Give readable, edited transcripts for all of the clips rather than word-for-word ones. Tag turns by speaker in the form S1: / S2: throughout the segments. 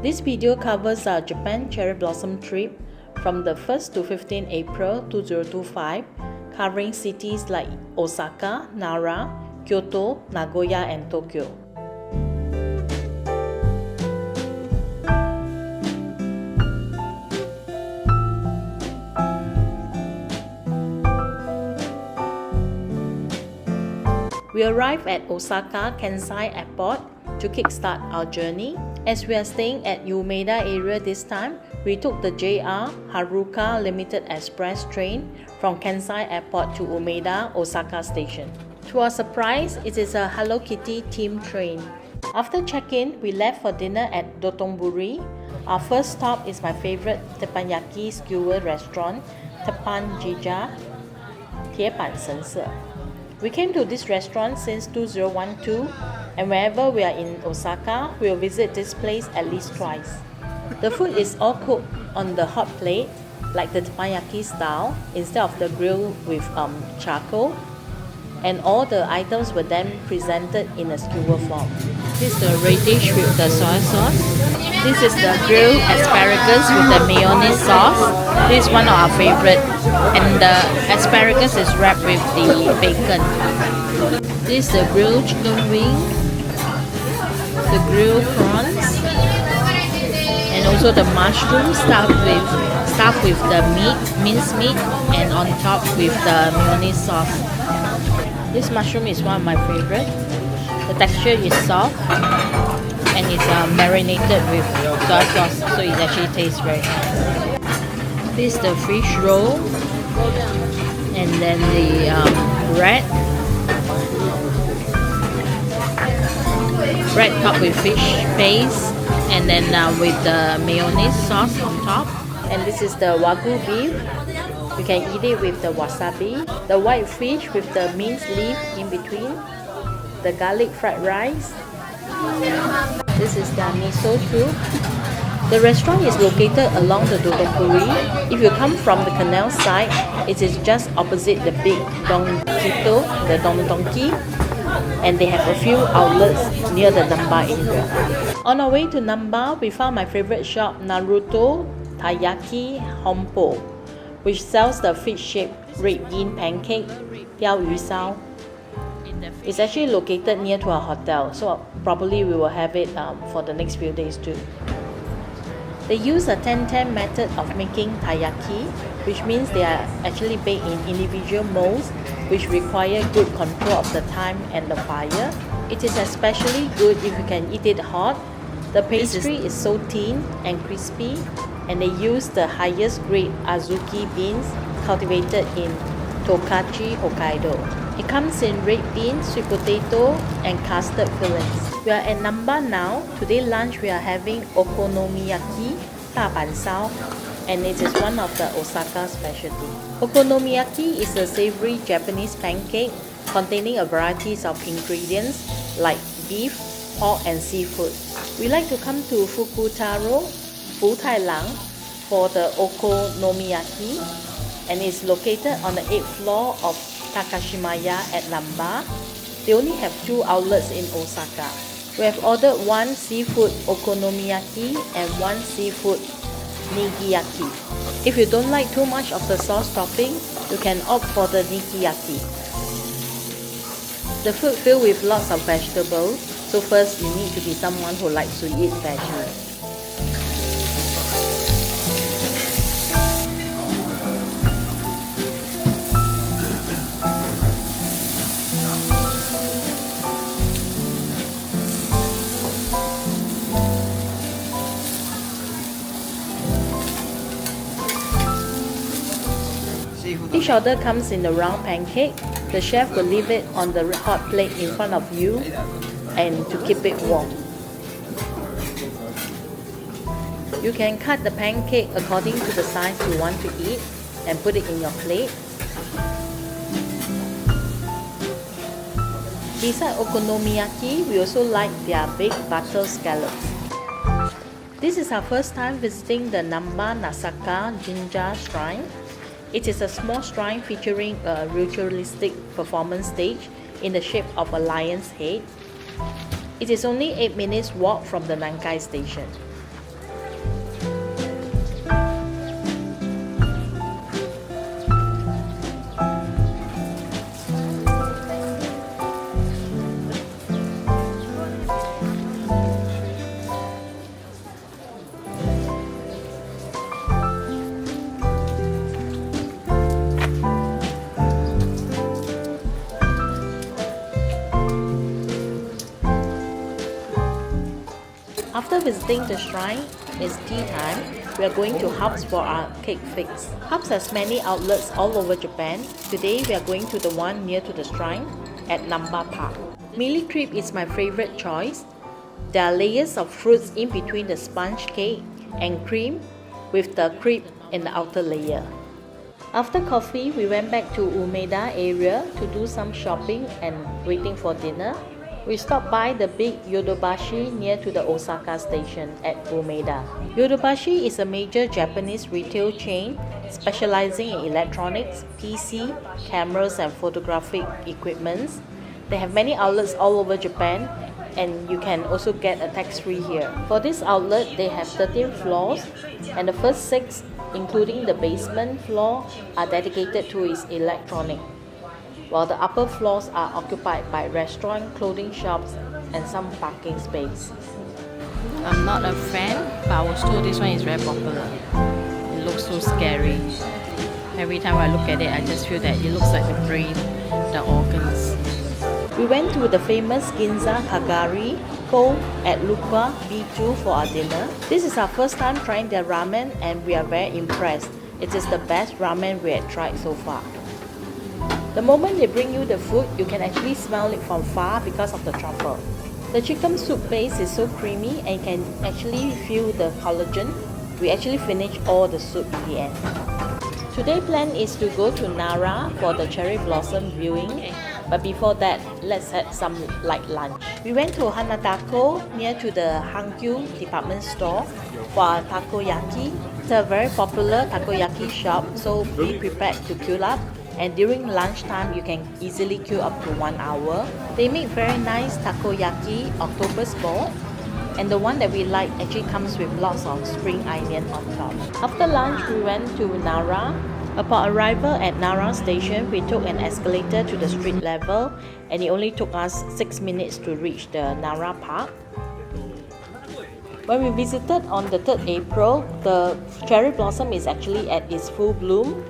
S1: This video covers our Japan cherry blossom trip from the 1st to 15th April 2025, covering cities like Osaka, Nara, Kyoto, Nagoya and Tokyo. We arrived at Osaka Kansai Airport to kickstart our journey. As we are staying at Umeda area this time, we took the JR Haruka Limited Express train from Kansai Airport to Umeda, Osaka Station. To our surprise, it is a Hello Kitty themed train. After check-in, we left for dinner at Dotonbori. Our first stop is my favorite teppanyaki skewer restaurant, Teppan Jinja, Teppan. We came to this restaurant since 2012, and whenever we are in Osaka, we will visit this place at least twice. The food is all cooked on the hot plate, like the teppanyaki style, instead of the grill with charcoal, and all the items were then presented in a skewer form. This is the radish with the soy sauce. This is the grilled asparagus with the mayonnaise sauce. This is one of our favorite, and the asparagus is wrapped with the bacon. This is the grilled chicken wing, the grilled prawns, and also the mushroom stuffed with the minced meat, and on top with the mayonnaise sauce. This mushroom is one of my favorite. The texture is soft and it's marinated with soy sauce, so it actually tastes very nice. This is the fish roll, and then the bread topped with fish paste, and then with the mayonnaise sauce on top. And this is the wagyu beef. You can eat it with the wasabi, the white fish with the minced leaf in between, the garlic fried rice. This is the miso soup. The restaurant is located along the Dotonbori. If you come from the canal side, it is just opposite the big Donkito, the Don Donki, and they have a few outlets near the Namba area. On our way to Namba, we found my favorite shop, Naruto Taiyaki Honpo, which sells the fish-shaped red bean pancake, Yu. It's actually located near to our hotel, so probably we will have it for the next few days too. They use a 10-10 method of making taiyaki, which means they are actually baked in individual molds, which require good control of the time and the fire. It is especially good if you can eat it hot. The pastry is so thin and crispy, and they use the highest grade Azuki beans cultivated in Tokachi, Hokkaido. It comes in red beans, sweet potato, and custard fillings. We are at Namba now. Today lunch we are having Okonomiyaki, Sao, and it is one of the Osaka specialty. Okonomiyaki is a savory Japanese pancake containing a variety of ingredients like beef, pork, and seafood. We like to come to Fukutaro, Futailang, for the Okonomiyaki, and it's located on the 8th floor of Takashimaya at Namba. They only have 2 outlets in Osaka. We have ordered 1 seafood okonomiyaki and 1 seafood nigiyaki. If you don't like too much of the sauce topping, you can opt for the nigiyaki. The food filled with lots of vegetables, so first you need to be someone who likes to eat veggies. Each order comes in a round pancake. The chef will leave it on the hot plate in front of you and to keep it warm. You can cut the pancake according to the size you want to eat and put it in your plate. Beside okonomiyaki, we also like their baked butter scallops. This is our first time visiting the Namba Nasaka Jinja Shrine. It is a small shrine featuring a ritualistic performance stage in the shape of a lion's head. It is only 8 minutes walk from the Nankai station. After visiting the shrine, it's tea time. We are going to HARBS for our cake fix. HARBS has many outlets all over Japan. Today we are going to the one near to the shrine at Namba Park. Mealy crepe is my favorite choice. There are layers of fruits in between the sponge cake and cream with the crepe in the outer layer. After coffee, we went back to Umeda area to do some shopping and waiting for dinner. We stopped by the big Yodobashi near to the Osaka station at Umeda. Yodobashi is a major Japanese retail chain specializing in electronics, PC, cameras and photographic equipments. They have many outlets all over Japan and you can also get a tax-free here. For this outlet, they have 13 floors and the first 6, including the basement floor, are dedicated to its electronic, while the upper floors are occupied by restaurant, clothing shops and some parking space. I'm not a fan, but I was told this one is very popular. It looks so scary. Every time I look at it, I just feel that it looks like the brain, the organs. We went to the famous Ginza Kagari at Lupa B2 for our dinner. This is our first time trying their ramen and we are very impressed. It is the best ramen we had tried so far. The moment they bring you the food, you can actually smell it from far because of the truffle. The chicken soup base is so creamy and you can actually feel the collagen. We actually finished all the soup in the end. Today's plan is to go to Nara for the cherry blossom viewing. But before that, let's have some light lunch. We went to Hanadako near to the Hankyu department store for our takoyaki. It's a very popular takoyaki shop, so be prepared to queue up. And during lunchtime, you can easily queue up to 1 hour. They make very nice takoyaki octopus ball. And the one that we like actually comes with lots of spring onion on top. After lunch, we went to Nara. Upon arrival at Nara station, we took an escalator to the street level and it only took us 6 minutes to reach the Nara Park. When we visited on the 3rd April, the cherry blossom is actually at its full bloom.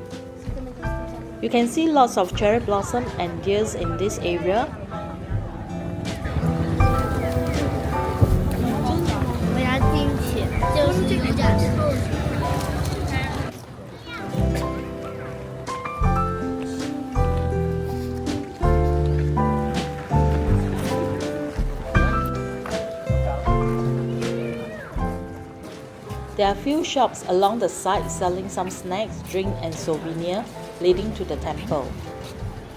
S1: You can see lots of cherry blossom and deers in this area. There are few shops along the side selling some snacks, drink and souvenir leading to the temple.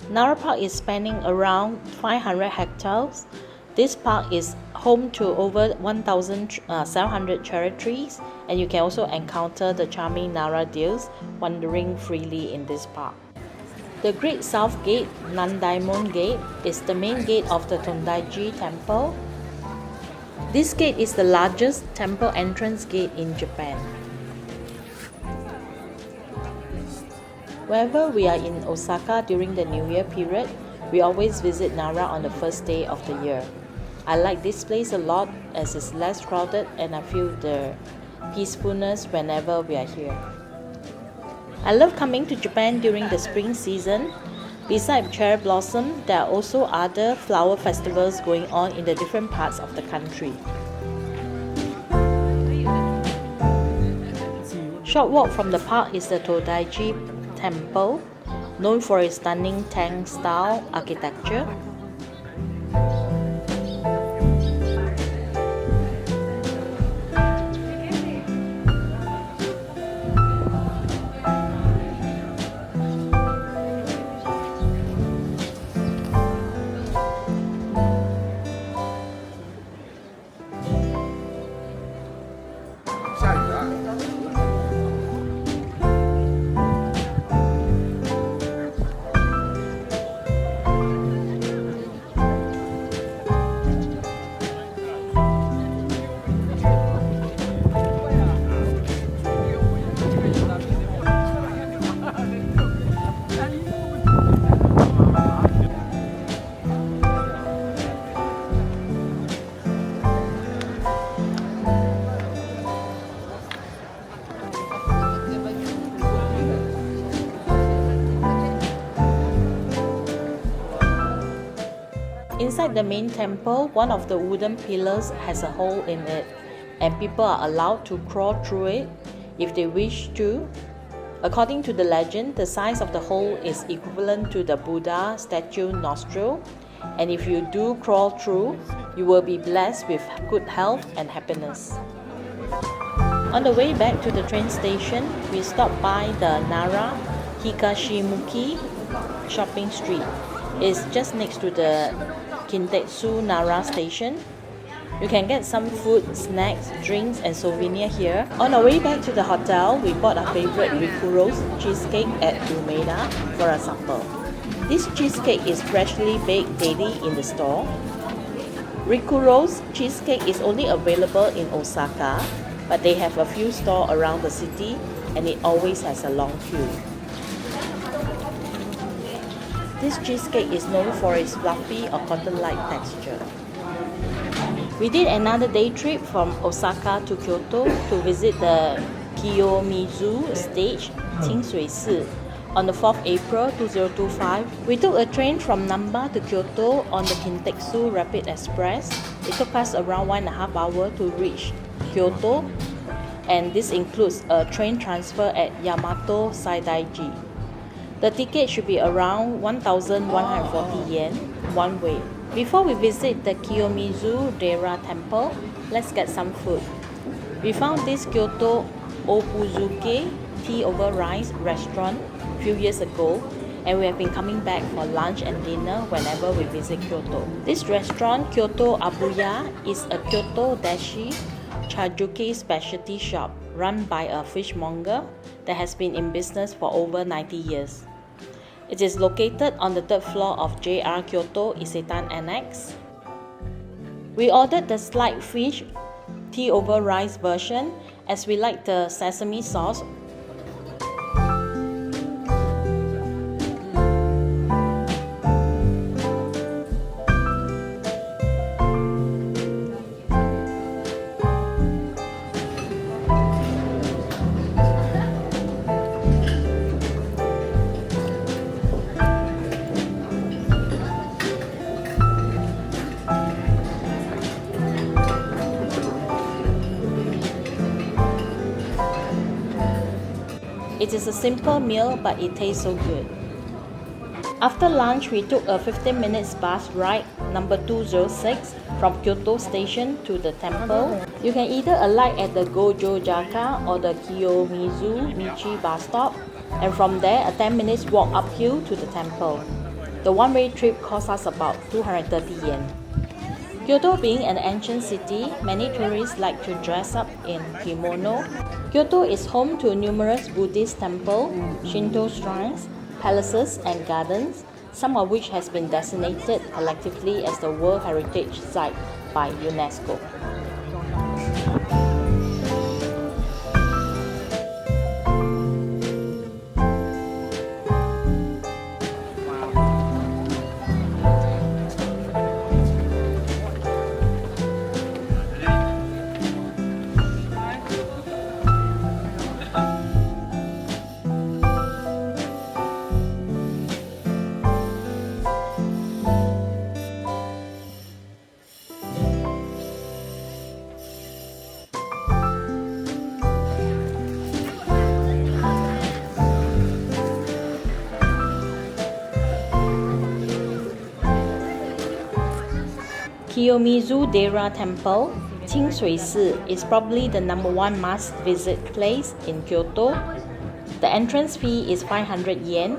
S1: Nara Park is spanning around 500 hectares. This park is home to over 1,700 cherry trees and you can also encounter the charming Nara deers wandering freely in this park. The Great South Gate, Nandaimon Gate, is the main gate of the Todai-ji temple. This gate is the largest temple entrance gate in Japan. Whenever we are in Osaka during the New Year period, we always visit Nara on the first day of the year. I like this place a lot as it's less crowded and I feel the peacefulness whenever we are here. I love coming to Japan during the spring season. Besides cherry blossom, there are also other flower festivals going on in the different parts of the country. Short walk from the park is the Todai-ji temple, known for its stunning Tang-style architecture. Inside the main temple, one of the wooden pillars has a hole in it. and people are allowed to crawl through it if they wish to. According to the legend, the size of the hole is equivalent to the Buddha statue nostril, and if you do crawl through, you will be blessed with good health and happiness. On the way back to the train station, we stopped by the Nara Higashimuki shopping street. It's just next to the Kintetsu Nara station. You can get some food, snacks, drinks and souvenirs here. On our way back to the hotel, we bought our favorite Rikuro's cheesecake at Umeda for a supper. This cheesecake is freshly baked daily in the store. Rikuro's cheesecake is only available in Osaka, but they have a few stores around the city and it always has a long queue. This cheesecake is known for its fluffy or cotton-like texture. We did another day trip from Osaka to Kyoto to visit the Kiyomizu stage, Qingshui-si, on the 4th April 2025. We took a train from Namba to Kyoto on the Kintetsu Rapid Express. It took us around 1.5 hours to reach Kyoto, and this includes a train transfer at Yamato Todai-ji. The ticket should be around 1,140 yen one way. Before we visit the Kiyomizu-dera temple, let's get some food. We found this Kyoto Obuya tea over rice restaurant a few years ago, and we have been coming back for lunch and dinner whenever we visit Kyoto. This restaurant, Kyoto Obuya, is a Kyoto dashi Harajuku specialty shop run by a fishmonger that has been in business for over 90 years. It is located on the 3rd floor of JR Kyoto Isetan Annex. We ordered the sliced fish tea over rice version as we like the sesame sauce. It is a simple meal, but it tastes so good. After lunch, we took a 15-minute bus ride, number 206, from Kyoto Station to the temple. You can either alight at the Gojo-jaka or the Kiyomizu-michi bus stop, and from there, a 10 minutes walk uphill to the temple. The one-way trip cost us about 230 yen. Kyoto being an ancient city, many tourists like to dress up in kimono. Kyoto is home to numerous Buddhist temples, Shinto shrines, palaces and gardens, some of which has been designated collectively as the World Heritage Site by UNESCO. Kiyomizu-dera Temple, Qingshui-si, is probably the #1 must-visit place in Kyoto. The entrance fee is 500 yen.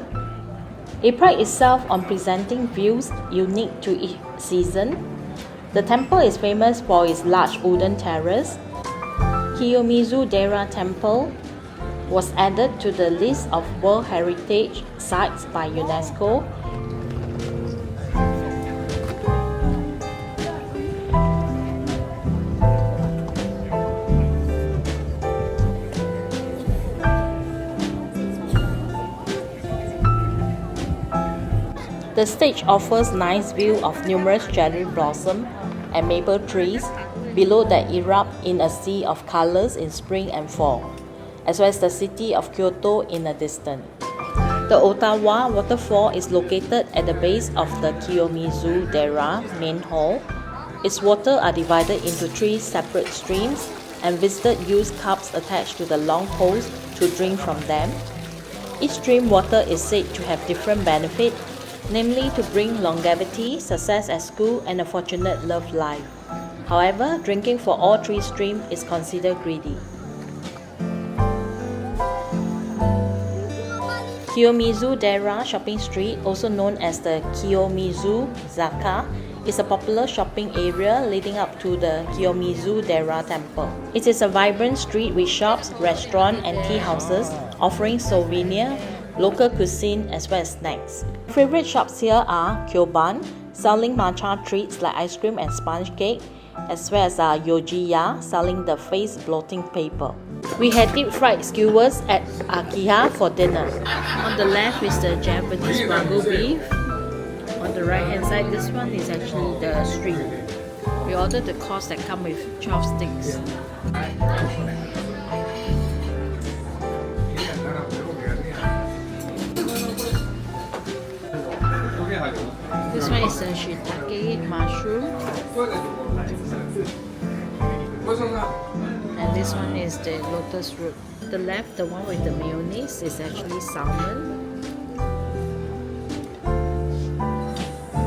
S1: It prides itself on presenting views unique to each season. The temple is famous for its large wooden terrace. Kiyomizu-dera Temple was added to the list of World Heritage Sites by UNESCO. The stage offers nice view of numerous cherry blossom and maple trees below that erupt in a sea of colors in spring and fall, as well as the city of Kyoto in the distance. The Ottawa waterfall is located at the base of the Kiyomizu-dera main hall. Its waters are divided into 3 separate streams, and visitors use cups attached to the long poles to drink from them. Each stream water is said to have different benefits, namely to bring longevity, success at school, and a fortunate love life. However, drinking for all three streams is considered greedy. Kiyomizu-dera shopping street, also known as the Kiyomizu-Zaka, is a popular shopping area leading up to the Kiyomizu-dera temple. It is a vibrant street with shops, restaurants, and tea houses offering souvenirs, local cuisine, as well as snacks. Favorite shops here are Kyoban, selling matcha treats like ice cream and sponge cake, as well as Yojiya, selling the face blotting paper. We had deep fried skewers at Ageha for dinner. On the left is the Japanese Wagyu beef. On the right hand side, this one is actually the string. We ordered the course that come with 12 sticks. This one is the shiitake mushroom. And this one is the lotus root. The left, the one with the mayonnaise, is actually salmon.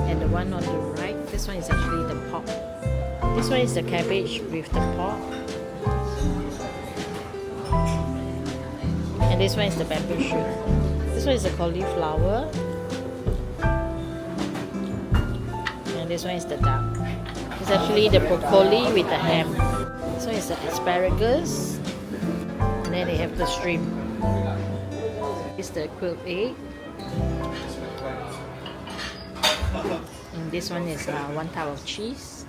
S1: And the one on the right, this one is actually the pork. This one is the cabbage with the pork. And this one is the bamboo shoot. This one is the cauliflower. And this one is the duck. It's actually the broccoli with the ham. This one is the asparagus. And then they have the shrimp. It's the quail egg. And this one is one type of cheese.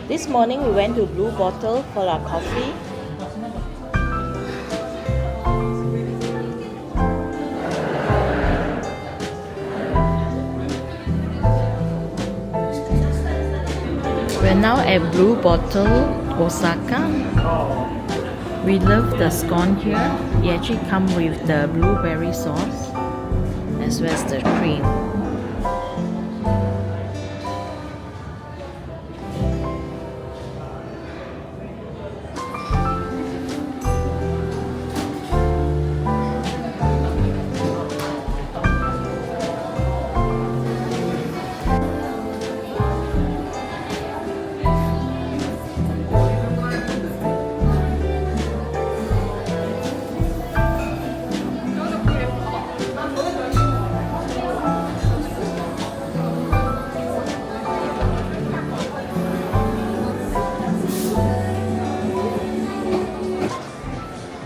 S1: This morning we went to Blue Bottle for our coffee. We're now at Blue Bottle, Osaka. We love the scone here. It actually comes with the blueberry sauce as well as the cream.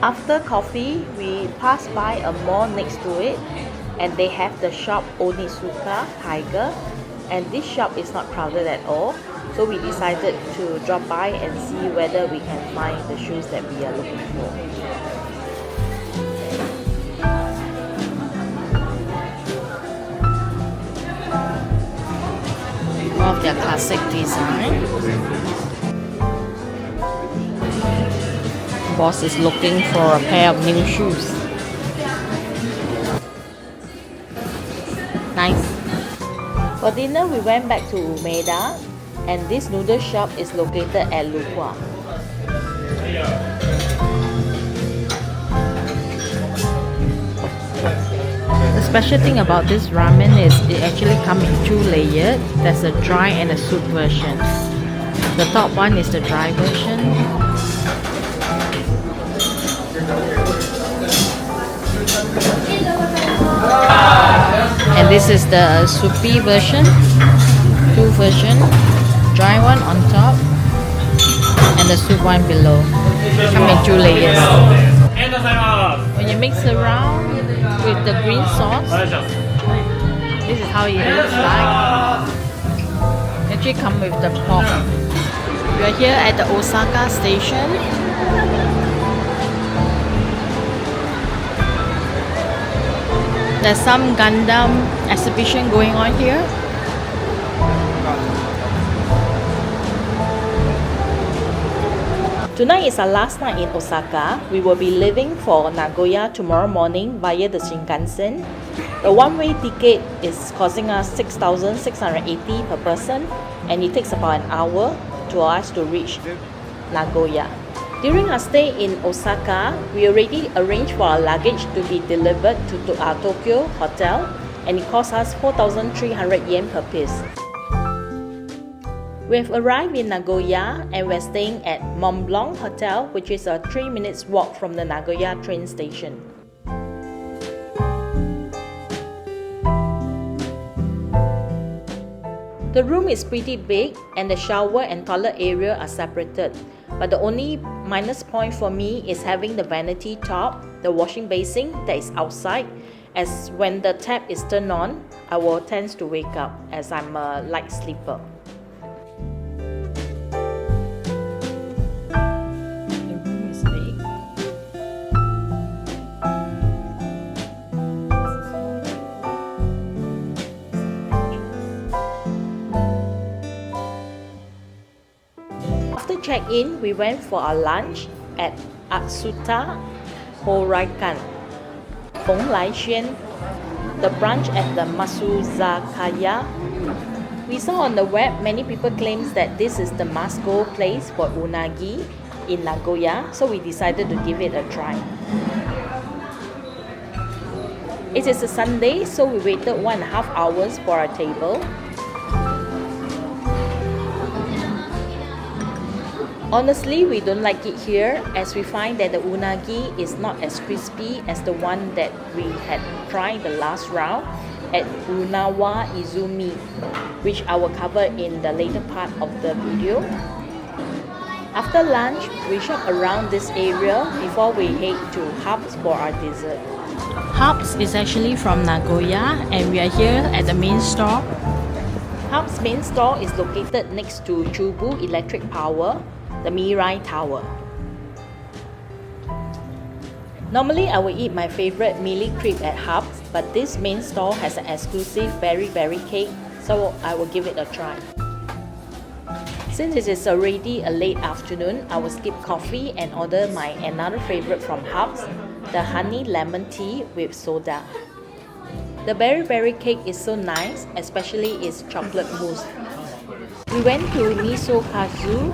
S1: After coffee, we passed by a mall next to it, and they have the shop Onitsuka Tiger, and this shop is not crowded at all, so we decided to drop by and see whether we can find the shoes that we are looking for. One of their classic design. Boss is looking for a pair of new shoes. Nice. For dinner, we went back to Umeda, and this noodle shop is located at Lukwa. The special thing about this ramen is it actually comes in 2 layers. There's a dry and a soup version. The top one is the dry version. And this is the soupy version, 2 version, dry one on top and the soup one below. Come in 2 layers. When you mix around with the green sauce, this is how it looks like. It actually comes with the pork. We are here at the Osaka station. There's some Gundam exhibition going on here. Tonight is our last night in Osaka. We will be leaving for Nagoya tomorrow morning via the Shinkansen. The one-way ticket is costing us 6,680 per person, and it takes about an hour. to us to reach Nagoya. During our stay in Osaka, we already arranged for our luggage to be delivered to our Tokyo hotel, and it cost us 4,300 yen per piece. We have arrived in Nagoya and we're staying at Mont Blanc Hotel, which is a 3 minutes walk from the Nagoya train station. The room is pretty big and the shower and toilet area are separated, but the only minus point for me is having the vanity top, the washing basin that is outside, as when the tap is turned on, I will tend to wake up as I'm a light sleeper. After check-in, we went for our lunch at Atsuta Horaikan, Feng Lai Xuan, the branch at the Matsuzakaya. We saw on the web many people claims that this is the must-go place for unagi in Nagoya, so we decided to give it a try. It is a Sunday, so we waited 1.5 hours for our table. Honestly, we don't like it here as we find that the unagi is not as crispy as the one that we had tried the last round at Unawa Izumi, which I will cover in the later part of the video. After lunch, we shop around this area before we head to HARBS for our dessert. HARBS is actually from Nagoya and we are here at the main store. HARBS main store is located next to Chubu Electric Power, the Mirai Tower. Normally I will eat my favorite mealy crepe at HARBS, but this main store has an exclusive berry cake, so I will give it a try. Since it is already a late afternoon, I will skip coffee and order my another favorite from HARBS, the honey lemon tea with soda. The berry cake is so nice, especially its chocolate mousse. We went to Misokazu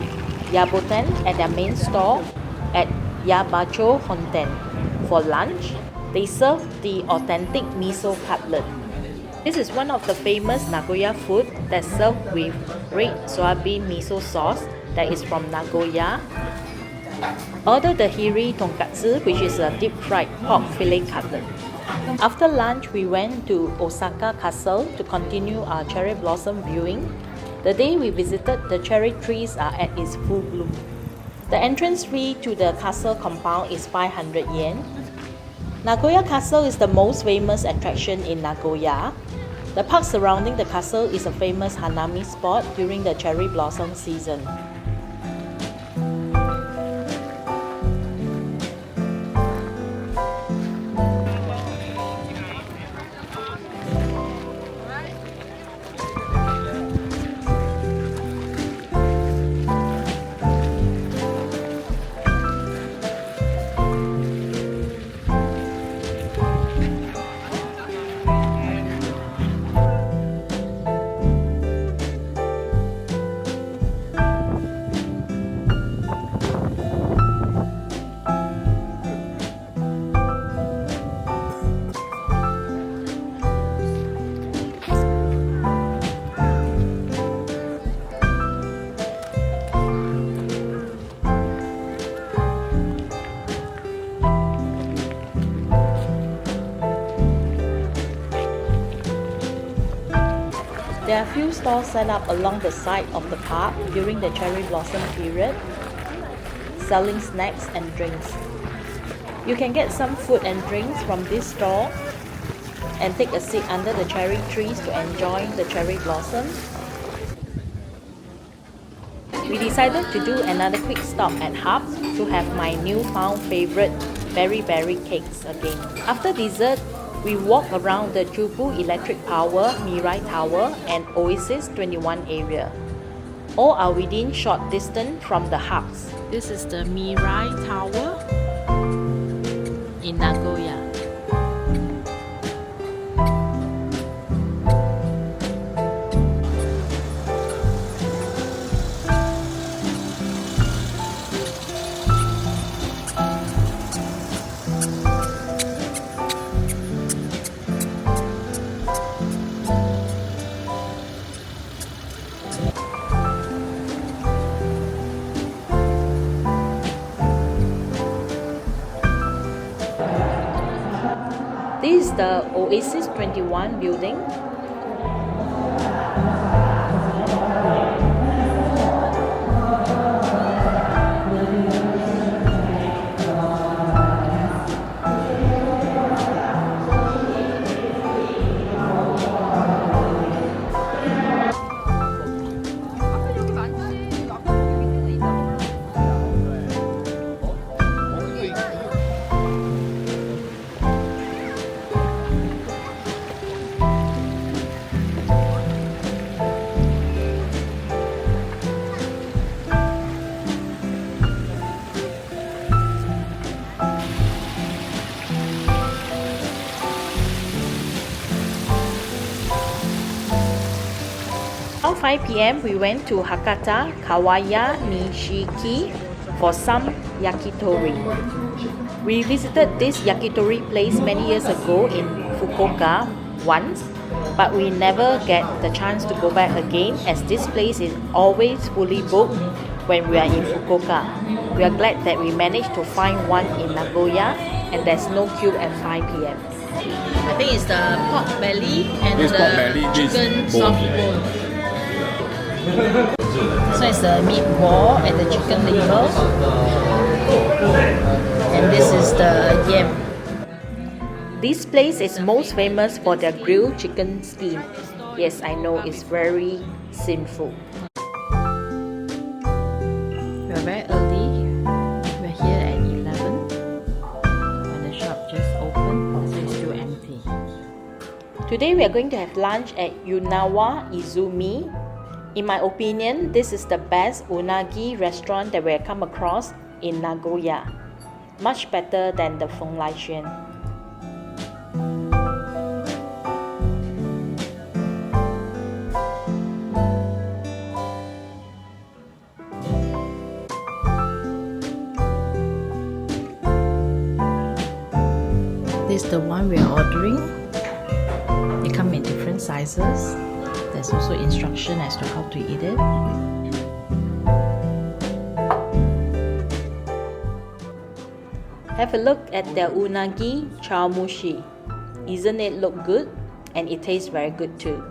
S1: Yaboten at their main store at Yabacho Honten. For lunch, they serve the authentic miso cutlet. This is one of the famous Nagoya food that's served with red soybean miso sauce that is from Nagoya. Order the hiri tonkatsu, which is a deep fried pork fillet cutlet. After lunch, we went to Osaka Castle to continue our cherry blossom viewing. The day we visited, the cherry trees are at its full bloom. The entrance fee to the castle compound is 500 yen. Nagoya Castle is the most famous attraction in Nagoya. The park surrounding the castle is a famous hanami spot during the cherry blossom season. There are few stalls set up along the side of the park during the cherry blossom period, selling snacks and drinks. You can get some food and drinks from this stall and take a seat under the cherry trees to enjoy the cherry blossom. We decided to do another quick stop at HARBS to have my newfound favorite berry cakes again. After dessert, we walk around the Chubu Electric Power, Mirai Tower and Oasis 21 area. All are within short distance from the HARBS. This is the Mirai Tower in Nagoya. is the Oasis 21 building. Around 5 p.m. we went to Hakata Kawaya Nishiki for some yakitori. We visited this yakitori place many years ago in Fukuoka once, but we never get the chance to go back again as this place is always fully booked when we are in Fukuoka. We are glad that we managed to find one in Nagoya and there's no queue at 5 p.m. I think it's the pork belly and the chicken soft bone. So it's the meatball and the chicken liver, and this is the yam. This place is most famous for their grilled chicken skin. Yes, I know it's very sinful. We are very early. We're here at 11 when the shop just opened, so it's still empty. Today we are going to have lunch at Yunawa Izumi. In my opinion, this is the best unagi restaurant that we have come across in Nagoya. Much better than the Feng Lai Xuan. This is the one we are ordering. They come in different sizes. There's also instruction as to how to eat it. Have a look at their unagi chamushi. Isn't it look good? And it tastes very good too.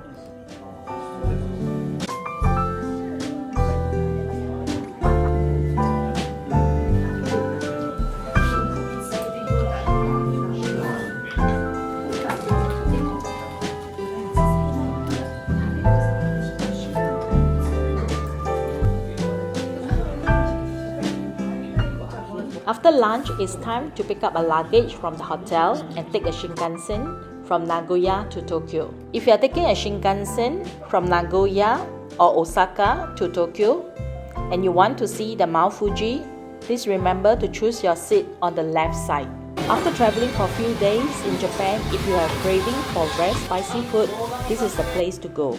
S1: After lunch, it's time to pick up a luggage from the hotel and take a Shinkansen from Nagoya to Tokyo. If you are taking a Shinkansen from Nagoya or Osaka to Tokyo and you want to see the Mount Fuji, please remember to choose your seat on the left side. After traveling for a few days in Japan, if you have craving for very spicy food, this is the place to go.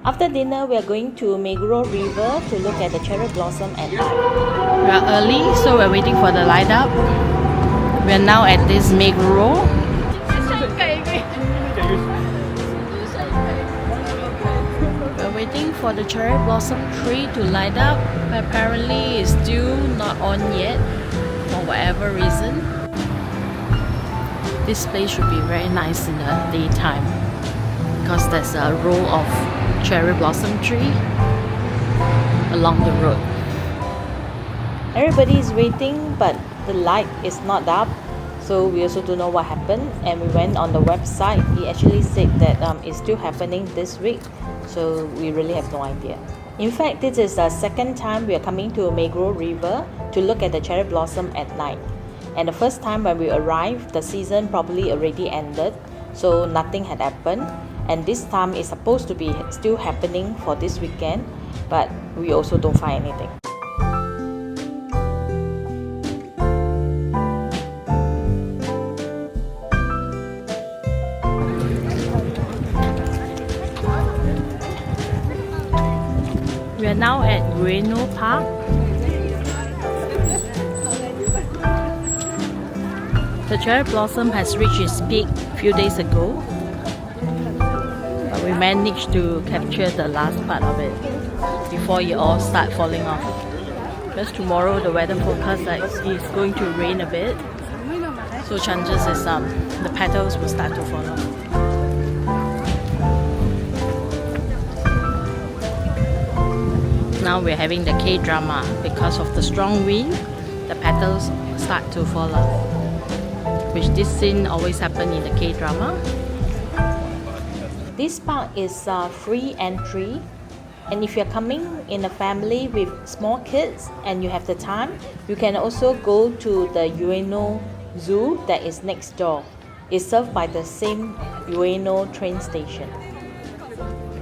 S1: After dinner, we are going to Meguro River to look at the cherry blossom at night. We are early, so we're waiting for the light up. We are now at this Meguro. We're waiting for the cherry blossom tree to light up, but apparently it's still not on yet for whatever reason. This place should be very nice in the daytime because there's a row of cherry blossom tree along the road. Everybody is waiting, but the light is not up, so we also don't know what happened. And we went on the website. He actually said that it's still happening this week, so we really have no idea. In fact, this is the second time we are coming to Meguro River to look at the cherry blossom at night. And the first time when we arrived, the season probably already ended, so nothing had happened. And this time it's supposed to be still happening for this weekend, but we also don't find anything. We are now at Ueno Park. The cherry blossom has reached its peak a few days ago. We managed to capture the last part of it before it all start falling off. Because tomorrow the weather forecast is going to rain a bit, So chances is the petals will start to fall off. Now we're having the K-drama. Because of the strong wind, the petals start to fall off. Which this scene always happen in the K-drama. This park is free entry, and if you're coming in a family with small kids and you have the time, you can also go to the Ueno Zoo that is next door. It's served by the same Ueno train station.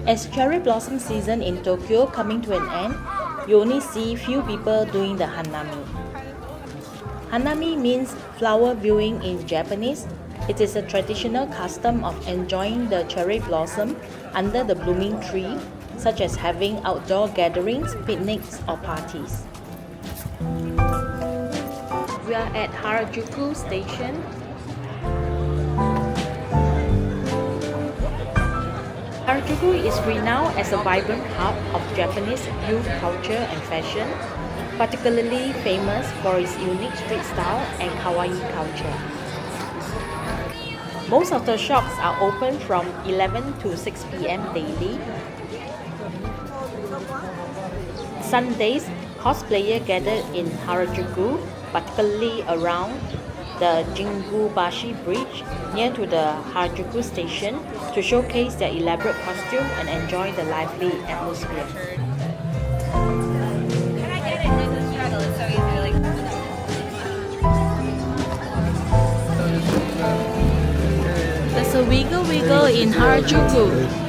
S1: As cherry blossom season in Tokyo coming to an end, you only see few people doing the hanami. Hanami means flower viewing in Japanese. It is a traditional custom of enjoying the cherry blossom under the blooming tree, such as having outdoor gatherings, picnics, or parties. We are at Harajuku Station. Harajuku is renowned as a vibrant hub of Japanese youth culture and fashion, particularly famous for its unique street style and kawaii culture. Most of the shops are open from 11 to 6 p.m. daily. Sundays, cosplayers gather in Harajuku, particularly around the Yodobashi bridge near to the Harajuku station, to showcase their elaborate costume and enjoy the lively atmosphere. There's a wiggle wiggle in Harajuku.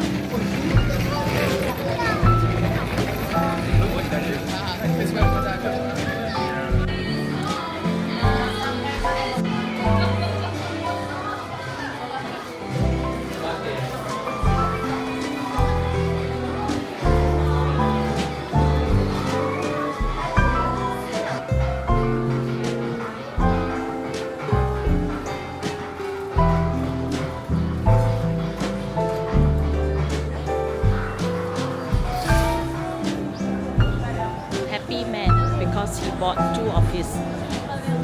S1: He bought 2 of his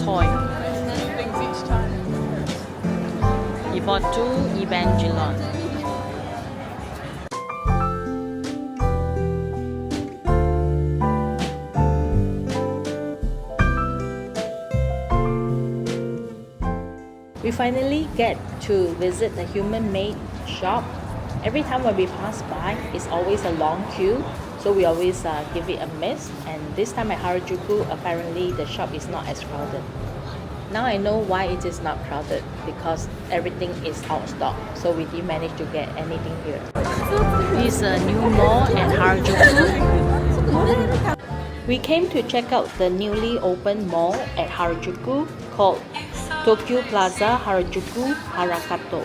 S1: toys. He bought 2 Evangelion. We finally get to visit the human-made shop. Every time when we pass by, it's always a long queue. So we always give it a miss, and this time at Harajuku, apparently the shop is not as crowded. Now I know why it is not crowded, because everything is out of stock, so we didn't manage to get anything here. This is a new mall at Harajuku. We came to check out the newly opened mall at Harajuku called Tokyo Plaza Harajuku Harakato.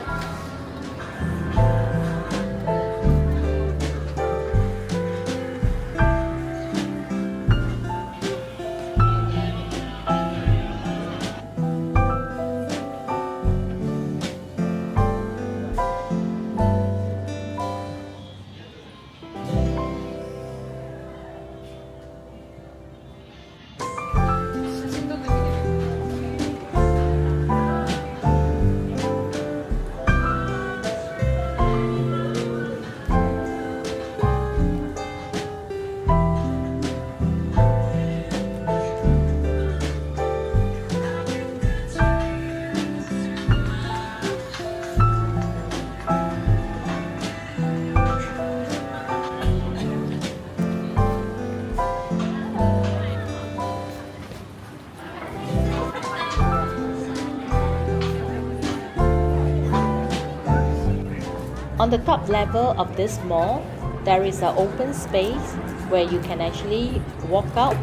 S1: On the top level of this mall, there is an open space where you can actually walk out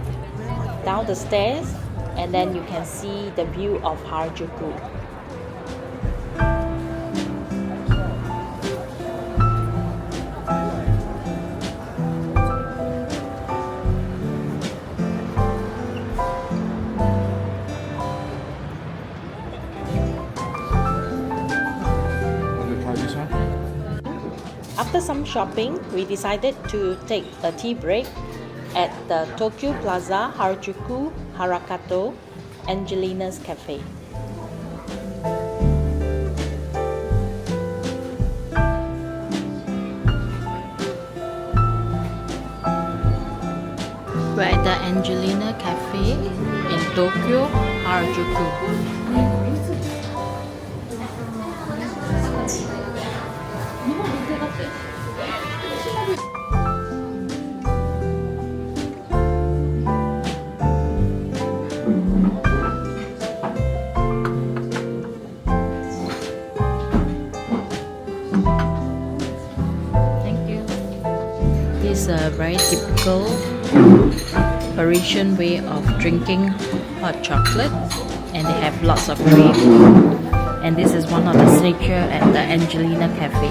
S1: down the stairs, and then you can see the view of Harajuku. After some shopping, we decided to take a tea break at the Tokyo Plaza Harajuku Harakato Angelina's Cafe. at the Angelina Cafe in Tokyo, Harajuku. A very typical Parisian way of drinking hot chocolate, and they have lots of cream, and this is one of the signature at the Angelina Cafe.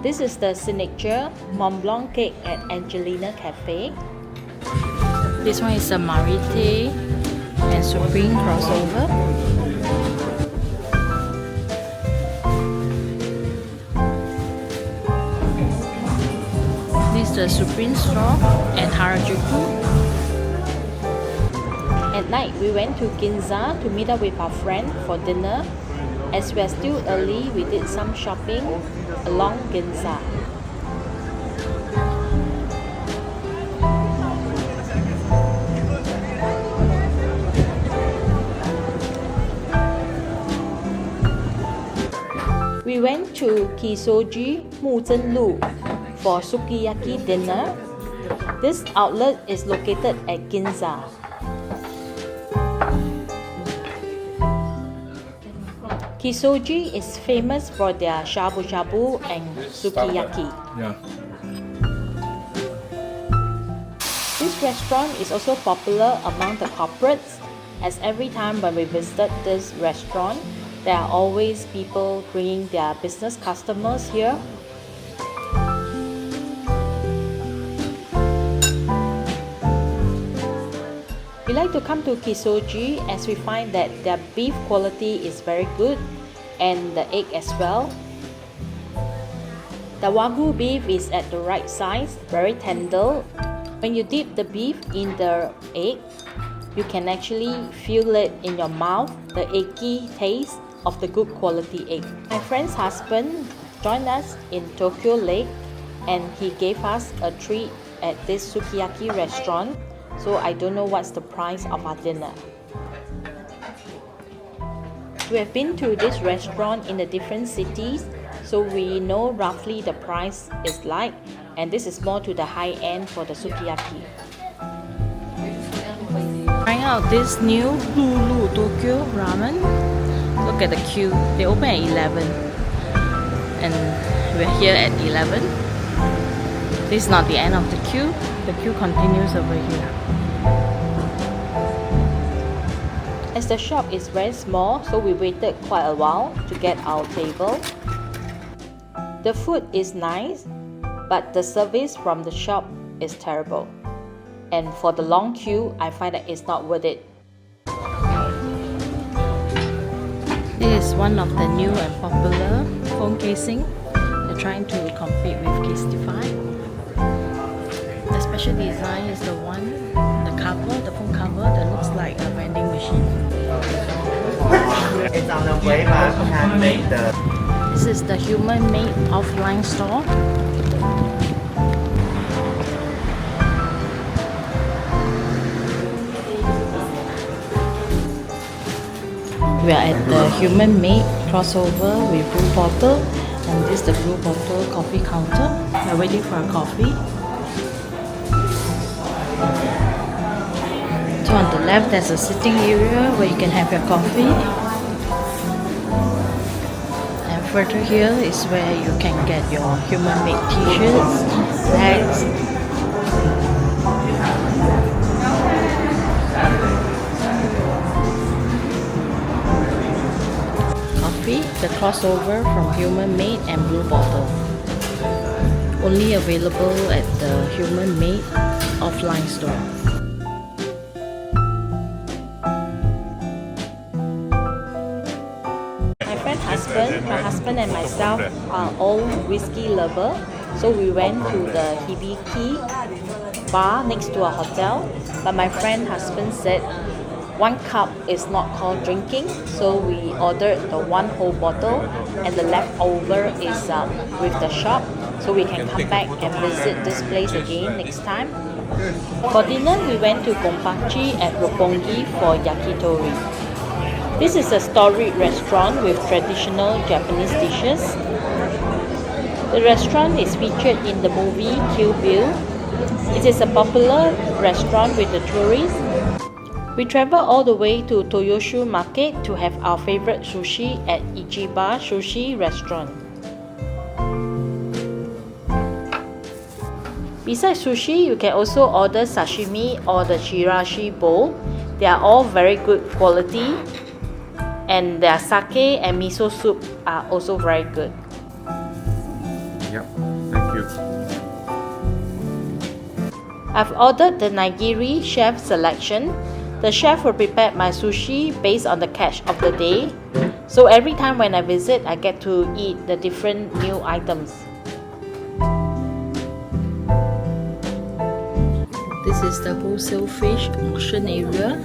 S1: This is the signature Mont Blanc cake at Angelina Cafe. This one is a Marite and Supreme crossover. This is the Supreme straw at Harajuku. At night, we went to Ginza to meet up with our friend for dinner. As we are still early, we did some shopping along Ginza. We went to Kisoji Muzhenlu for sukiyaki dinner. This outlet is located at Ginza. Kisoji is famous for their shabu shabu and sukiyaki.
S2: Yeah.
S1: This restaurant is also popular among the corporates, as every time when we visited this restaurant, there are always people bringing their business customers here. We like to come to Kisoji as we find that their beef quality is very good, and the egg as well. The Wagyu beef is at the right size, very tender. When you dip the beef in the egg, you can actually feel it in your mouth, the eggy taste of the good quality egg. My friend's husband joined us in Tokyo Lake, and he gave us a treat at this sukiyaki restaurant. So I don't know what's the price of our dinner. We have been to this restaurant in the different cities, so we know roughly the price is like, and this is more to the high end for the sukiyaki. Trying out this new Lulu Tokyo ramen. Look at the queue. They open at 11 and we're here at 11. This is not the end of the queue. The queue continues over here. As the shop is very small, so we waited quite a while to get our table. The food is nice, but the service from the shop is terrible. And for the long queue, I find that it's not worth it. This is one of the new and popular phone casing. They're trying to compete with Casetify. The special design is the one, the cover, the phone cover that looks like a vending machine. This is the human-made offline store. We are at the human-made crossover with Blue Bottle, and this is the Blue Bottle coffee counter. We are waiting for our coffee. So on the left there's a sitting area where you can have your coffee. And further here is where you can get your human-made t-shirts, bags. Coffee, the crossover from Human Made and Blue Bottle. only available at the human-made offline store. My husband and myself are all whiskey lover, so we went to the Hibiki bar next to a hotel, but my friend husband said 1 cup is not called drinking, so we ordered the 1 whole bottle and the leftover is with the shop, so we can come back and visit this place again next time. For dinner, we went to Gonpachi at Roppongi for Yakitori. This is a storied restaurant with traditional Japanese dishes. The restaurant is featured in the movie Kill Bill. It is a popular restaurant with the tourists. We traveled all the way to Toyosu Market to have our favorite sushi at Ichiba Sushi Restaurant. Besides sushi, you can also order sashimi or the chirashi bowl. They are all very good quality, and their sake and miso soup are also very good.
S2: Yep, thank you.
S1: I've ordered the Nigiri chef selection. The chef will prepare my sushi based on the catch of the day. So every time when I visit, I get to eat the different new items. This is the wholesale fish auction area.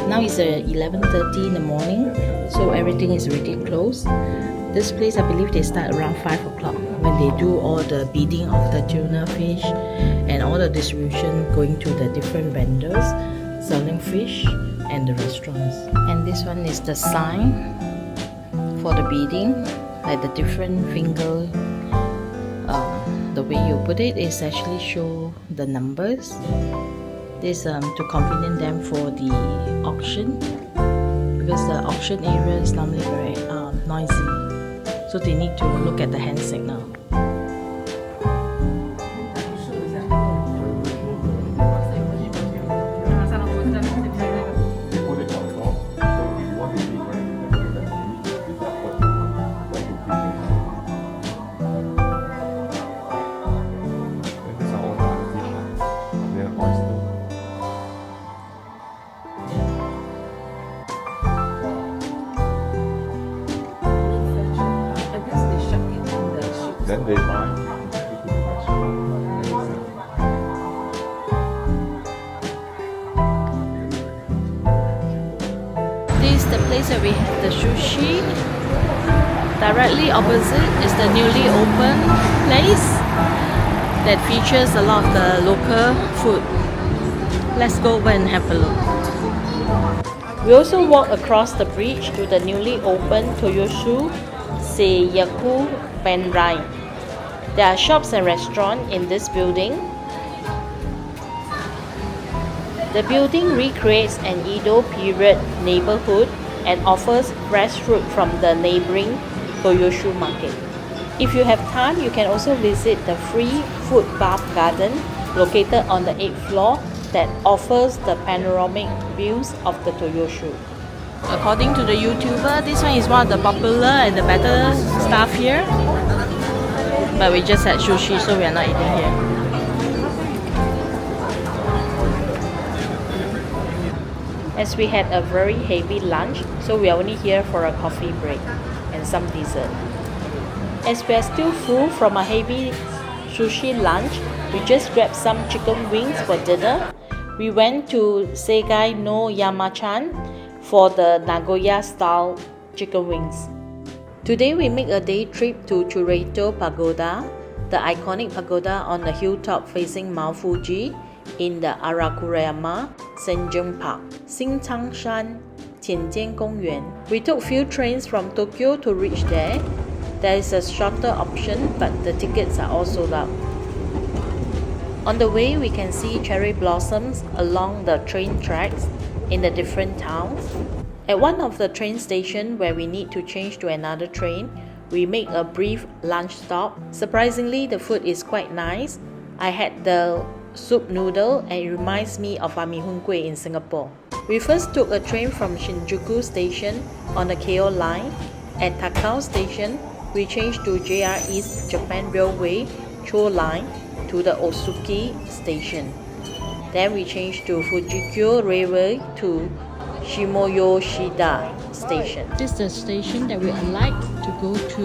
S1: Now it's 11:30 in the morning, so everything is already closed. This place, I believe they start around 5 o'clock when they do all the bidding of the tuna fish and all the distribution going to the different vendors selling fish and the restaurants. And this one is the sign for the bidding, like the different finger. The way you put it is actually show the numbers. This to convenient them for the auction, because the auction area is normally very noisy, so they need to look at the hand signal.
S2: Then they find
S1: This is the place where we have the sushi. Directly opposite is the newly opened place that features a lot of the local food. Let's go over and have a look. We also walk across the bridge to the newly opened Toyosu Seiyaku Benrai. There are shops and restaurants in this building. The building recreates an Edo period neighborhood and offers fresh fruit from the neighboring Toyosu Market. If you have time, you can also visit the free food bath garden located on the 8th floor that offers the panoramic views of the Toyosu. According to the YouTuber, this one is one of the popular and the better stuff here. But we just had sushi, so we are not eating here. As we had a very heavy lunch, so we are only here for a coffee break and some dessert. As we are still full from a heavy sushi lunch, we just grabbed some chicken wings for dinner. We went to Seigai no Yamachan for the Nagoya style chicken wings. Today we make a day trip to Chureito Pagoda, the iconic pagoda on the hilltop facing Mount Fuji in the Arakurayama Senjun Park, Xingchangshan Tianjian Gongyuan. We took few trains from Tokyo to reach there. There is a shorter option, but the tickets are all sold out. On the way, we can see cherry blossoms along the train tracks in the different towns. At one of the train stations where we need to change to another train, we make a brief lunch stop. Surprisingly, the food is quite nice. I had the soup noodle and it reminds me of Ami Hun Kueh in Singapore. We first took a train from Shinjuku Station on the Keio line. At Takao Station, we changed to JR East Japan Railway Cho Line to the Osuki station. Then we changed to Fujikyo Railway to Shimoyoshida station. This is the station that we alight to go to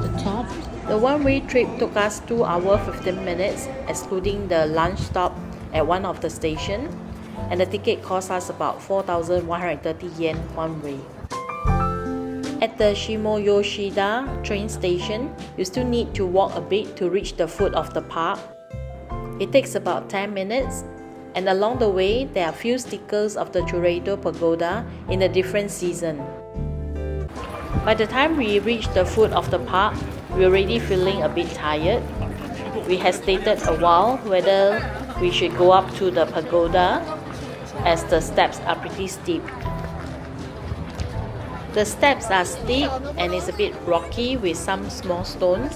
S1: the top. The one-way trip took us 2 hours 15 minutes, excluding the lunch stop at one of the stations, and the ticket cost us about 4,130 yen one way. At the Shimoyoshida train station, you still need to walk a bit to reach the foot of the park. It takes about 10 minutes, and along the way there are few stickers of the Chureito Pagoda in a different season. By the time we reached the foot of the park, we were already feeling a bit tired. We hesitated a while whether we should go up to the pagoda as the steps are pretty steep. The steps are steep and it's a bit rocky with some small stones.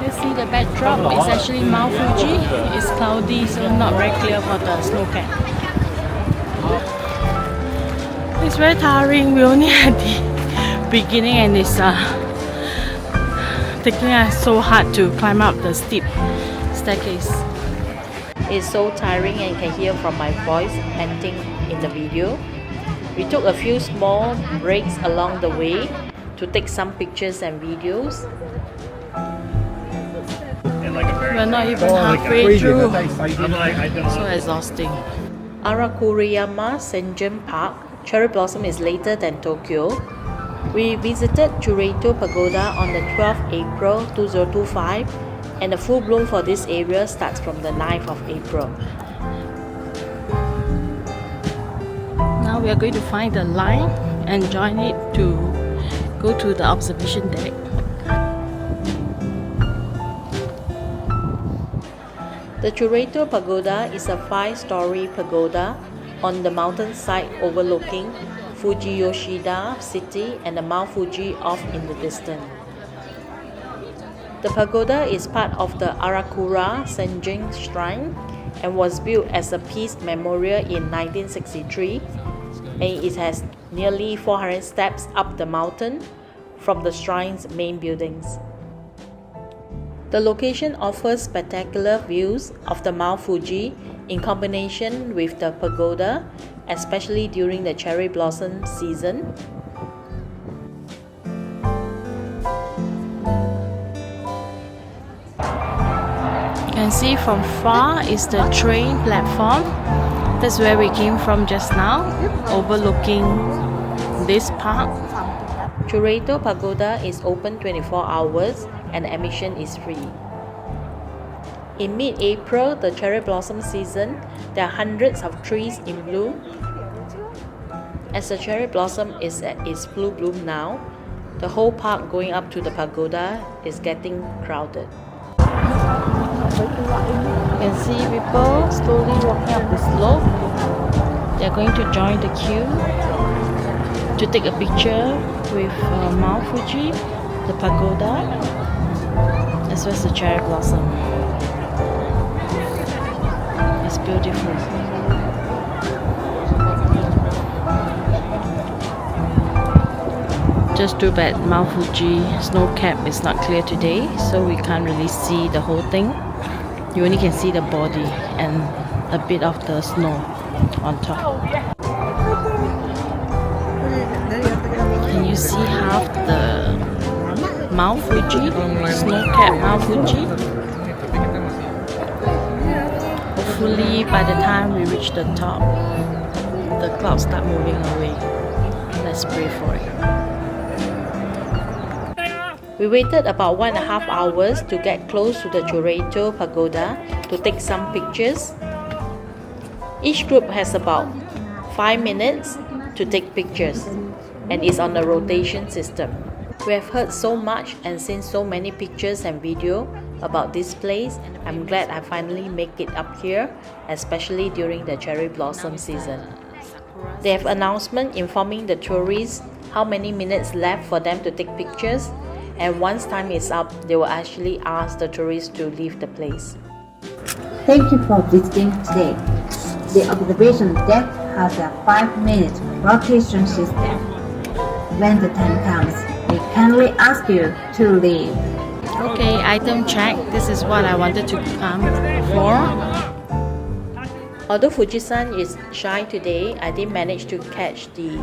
S1: You see the backdrop is actually Mount Fuji. It's cloudy, so not very clear for the snow cap. It's very tiring. We only at the beginning and it's taking us so hard to climb up the steep staircase. It's so tiring and you can hear from my voice panting in the video. We took a few small breaks along the way to take some pictures and videos. We're not even halfway through. So exhausting. Arakuriyama Senjin Park. Cherry blossom is later than Tokyo. We visited Chureito Pagoda on the 12th April 2025, and the full bloom for this area starts from the 9th of April. Now we are going to find the line and join it to go to the observation deck. The Chureito Pagoda is a 5-story pagoda on the mountainside overlooking Fujiyoshida city and the Mount Fuji off in the distance. The pagoda is part of the Arakura Senjin Shrine and was built as a peace memorial in 1963, and it has nearly 400 steps up the mountain from the shrine's main buildings. The location offers spectacular views of the Mount Fuji in combination with the pagoda, especially during the cherry blossom season. You can see from far is the train platform. That's where we came from just now, overlooking this park. Chureito Pagoda is open 24 hours and admission is free. In mid-April, the cherry blossom season, there are hundreds of trees in bloom. As the cherry blossom is at its full bloom now, the whole park going up to the pagoda is getting crowded. You can see people slowly walking up the slope. They are going to join the queue to take a picture with Mount Fuji, the pagoda, as well as the cherry blossom. It's beautiful. Just too bad Mount Fuji snow cap is not clear today, so we can't really see the whole thing. You only can see the body and a bit of the snow on top. Can you see half the Mount Fuji, snow cap Mount Fuji? Hopefully by the time we reach the top, the clouds start moving away. Let's pray for it. We waited about 1.5 hours to get close to the Chureito Pagoda to take some pictures. Each group has about 5 minutes to take pictures and is on a rotation system. We have heard so much and seen so many pictures and video about this place. I'm glad I finally make it up here, especially during the cherry blossom season. They have announcement informing the tourists how many minutes left for them to take pictures, and once time is up, they will actually ask the tourists to leave the place.
S3: Thank you for visiting today. The observation deck has a 5-minute rotation system. When the time comes, we kindly ask you to leave.
S1: Okay, item check. This is what I wanted to come for. Although Fujisan is shy today, I did manage to catch the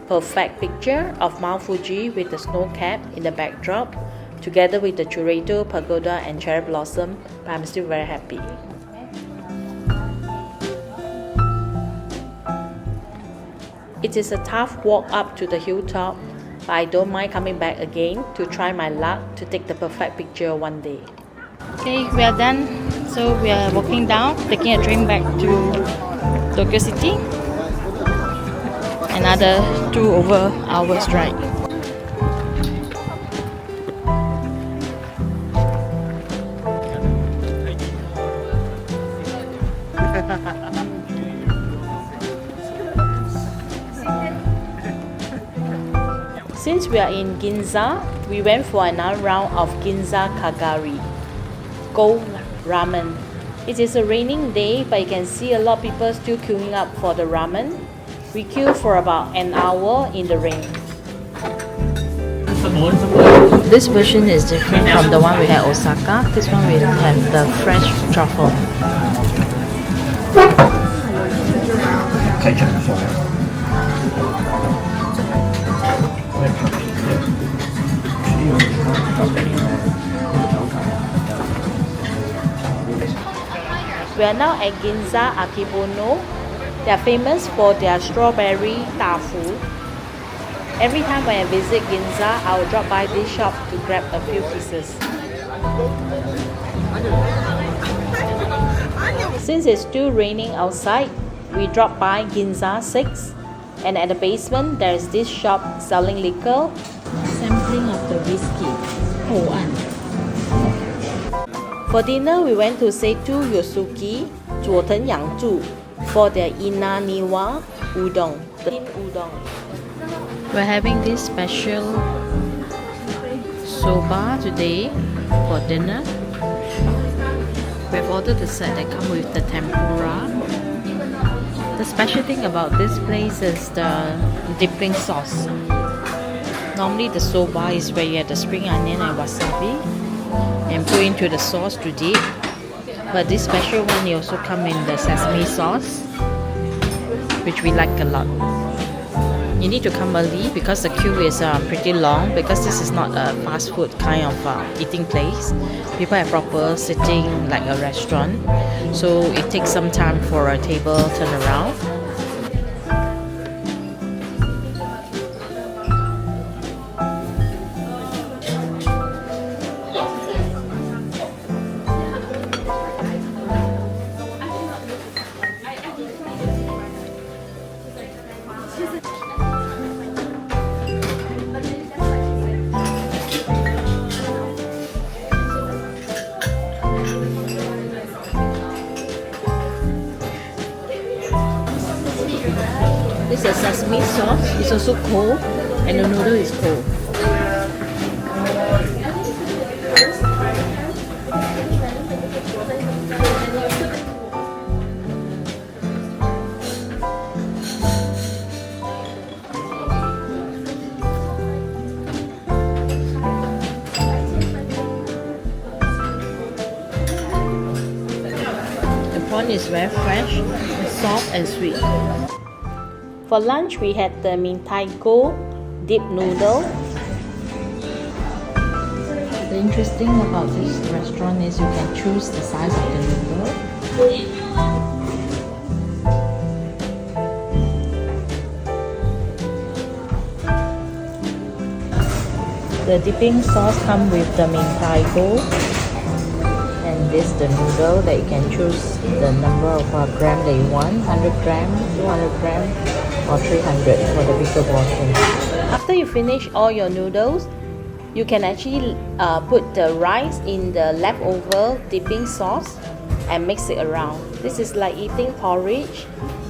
S1: perfect picture of Mount Fuji with the snow cap in the backdrop, together with the Chureito Pagoda and cherry blossom, but I'm still very happy. It is a tough walk up to the hilltop, but I don't mind coming back again to try my luck to take the perfect picture one day. Okay, we are done. So we are walking down, taking a train back to Tokyo City. Another 2 over hours ride. Since we are in Ginza, we went for another round of Ginza Kagari, gold ramen. It is a raining day, but you can see a lot of people still queuing up for the ramen. We queued for about an hour in the rain. This version is different from the one we had Osaka. This one we have the fresh truffle. We are now at Ginza Akebono. They are famous for their strawberry tofu. Every time when I visit Ginza, I will drop by this shop to grab a few pieces. Since it's still raining outside, we drop by Ginza 6, and at the basement there is this shop selling liquor. Sampling of the whiskey, Hoan. For dinner, we went to Seitu Yosuki, Zuoten Yangzhu, for their Inaniwa udon, the thin udon. We're having this special soba today for dinner. We've ordered the set that comes with the tempura. The special thing about this place is the dipping sauce. Normally the soba is where you have the spring onion and wasabi and put into the sauce to dip. But this special one, it also comes in the sesame sauce, which we like a lot. You need to come early because the queue is pretty long, because this is not a fast food kind of eating place. People are proper sitting like a restaurant, so it takes some time for a table turn around. This is sesame sauce. It's also cold, and the noodle is cold. The prawn is very fresh, soft and sweet. For lunch, we had the Mintai-go dip noodle. The interesting about this restaurant is you can choose the size of the noodle. The dipping sauce comes with the Mintai-go, and this the noodle that you can choose the number of gram that you want, 100 gram, 200 gram, or 300 for the bigger portion. After you finish all your noodles, you can actually put the rice in the leftover dipping sauce and mix it around. This is like eating porridge,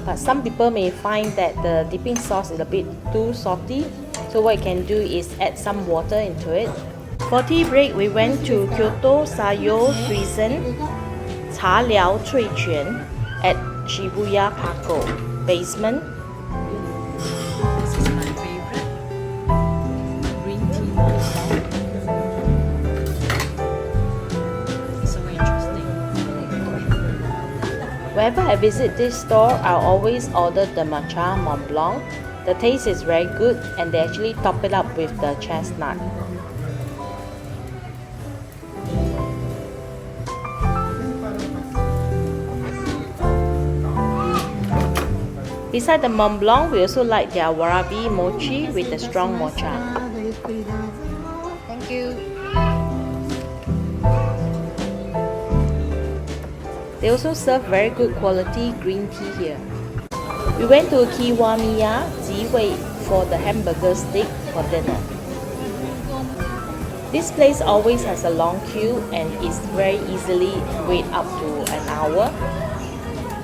S1: but some people may find that the dipping sauce is a bit too salty, so what you can do is add some water into it. For tea break, we went to Kyoto Sayo Suizen Cha Liao Cui Quan at Shibuya Parko. basement. This is my favorite. Green tea malt salt. It's so interesting. Whenever I visit this store, I'll always order the matcha Mont Blanc. The taste is very good and they actually top it up with the chestnut. Beside the Mont Blanc, we also like their warabi mochi with the strong mocha. Thank you. They also serve very good quality green tea here. We went to Kiyomizu for the hamburger steak for dinner. This place always has a long queue and is very easily wait up to an hour.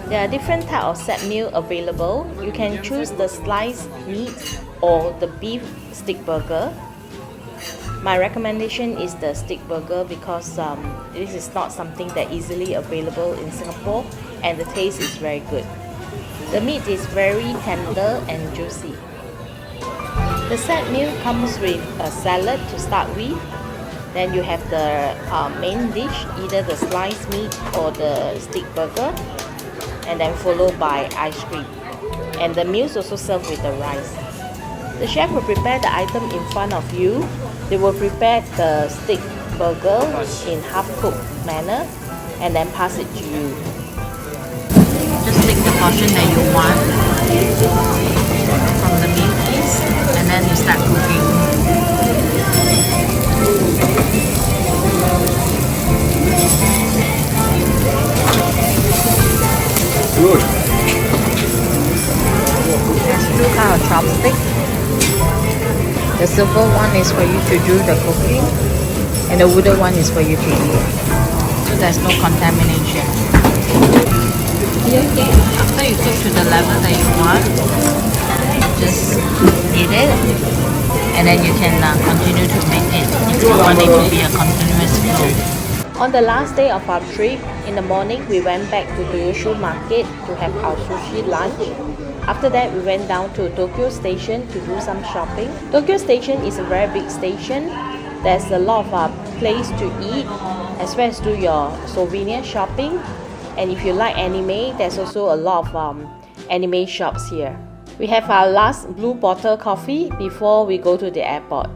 S1: There are different types of set meal available. You can choose the sliced meat or the beef stick burger. My recommendation is the stick burger because this is not something that easily available in Singapore and the taste is very good. The meat is very tender and juicy. The set meal comes with a salad to start with. Then you have the main dish, either the sliced meat or the stick burger, and then followed by ice cream. And the meals also served with the rice. The chef will prepare the item in front of you. They will prepare the stick burger in half-cooked manner and then pass it to you. Just take the portion that you want from the meal piece and then you start cooking.
S2: Good.
S1: There's two kinds of chopsticks. The silver one is for you to do the cooking and the wooden one is for you to eat. So there's no contamination. After you cook to the level that you want, just eat it and then you can continue to make it if you want it to be a continuous flow. On the last day of our trip, in the morning we went back to Toyosu Market to have our sushi lunch. After that, we went down to Tokyo Station to do some shopping. Tokyo Station is a very big station. There's a lot of place to eat as well as do your souvenir shopping. And if you like anime, there's also a lot of anime shops here. We have our last blue bottle coffee before we go to the airport.